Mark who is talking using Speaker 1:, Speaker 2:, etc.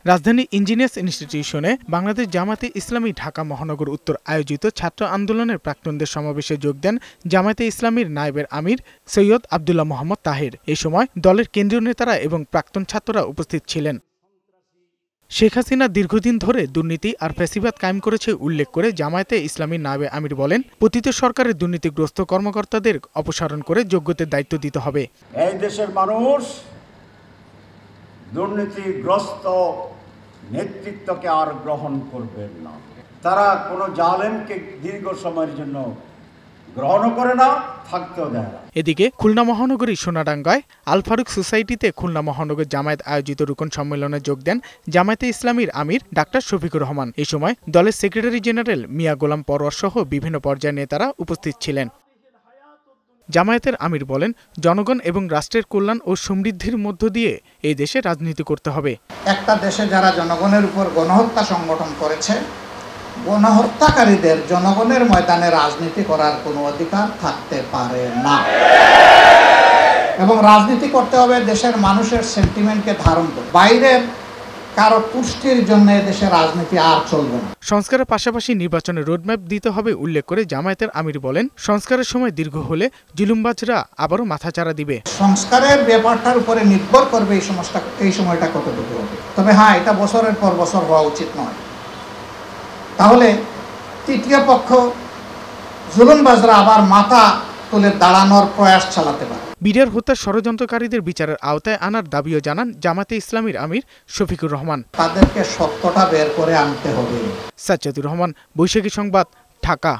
Speaker 1: রাজধানী ইঞ্জিনিয়ার্স ইনস্টিটিউশনে বাংলাদেশ জামায়াতে ইসলামী ঢাকা মহানগর উত্তর আয়োজিত ছাত্র আন্দোলনের প্রাক্তনদের সমাবেশে যোগ দেন জামায়াতে ইসলামীর নায়েবে আমির সৈয়দ আব্দুল্লাহ মোহাম্মদ তাহের। এ সময় দলের কেন্দ্রীয় নেতারা এবং প্রাক্তন ছাত্ররা উপস্থিত ছিলেন। শেখ হাসিনা দীর্ঘদিন ধরে দুর্নীতি আর ফ্যাসিবাদ কায়েম করেছে উল্লেখ করে জামায়াতে ইসলামীর নায়েবে আমির বলেন, পতিত সরকারের দুর্নীতিগ্রস্ত কর্মকর্তাদের অপসারণ করে যোগ্যতার দায়িত্ব দিতে হবে।
Speaker 2: এই দেশের মানুষ দুর্নীতিগ্রস্ত নেতৃত্বকে আর গ্রহণ করবেন না। তারা কোনো জালেমকে দীর্ঘ সময়ের জন্য গ্রহণ করে না, থাকতেও দেয় না।
Speaker 1: এদিকে খুলনা মহানগরী সোনাডাঙ্গায় আল ফারুক সোসাইটিতে খুলনা মহানগর জামায়াত আয়োজিত রুকন সম্মেলনে যোগ দেন জামায়াতে ইসলামীর আমির ডাক্তার শফিকুর রহমান। এই সময় দলের সেক্রেটারি জেনারেল মিয়া গোলাম পরোয়ার সহ বিভিন্ন পর্যায়ের নেতারা উপস্থিত ছিলেন। জামায়াতের আমির বলেন, জনগণ এবং রাষ্ট্রের কল্যাণ ও সমৃদ্ধির মধ্য দিয়ে এই দেশে রাজনীতি করতে হবে।
Speaker 3: একটা দেশে যারা জনগণের উপর গণহত্যা সংগঠন করেছে, গণহত্যাকারীদের জনগণের ময়দানে রাজনীতি করার কোনো অধিকার থাকতে পারে না, এবং রাজনীতি করতে হবে দেশের মানুষের সেন্টিমেন্টকে ধারণ করে। বাইরের কারো তুষ্টির জন্য দেশে রাজনীতি আর চলবে না।
Speaker 1: সংস্কারের পাশাপাশি নির্বাচনের রোডম্যাপ দিতে হবে উল্লেখ করে জামায়াতের আমির বলেন, সংস্কারের সময় দীর্ঘ হলে জুলুমবাজরা আবারও মাথাচাড়া দিবে।
Speaker 3: সংস্কারের ব্যাপারটার উপরে নির্ভর করবে এই সময়টা কতটুকু হবে। তবে হ্যাঁ, এটা বছরের পর বছর হওয়া উচিত নয়। তাহলে তৃতীয় পক্ষ জুলুমবাজরা আবার মাথা তুলে দাঁড়ানোর প্রয়াস চালাতে পারে।
Speaker 1: বিডিআর হত্যার ষড়যন্ত্রকারীদের বিচারের আওতায় আনার দাবিও জানান জামায়াতে ইসলামীর আমির শফিকুর রহমান।
Speaker 3: তাদেরকে সত্যটা বের করে আনতে হবে।
Speaker 1: সাজ্জাদুর রহমান, বৈশাখী সংবাদ, ঢাকা।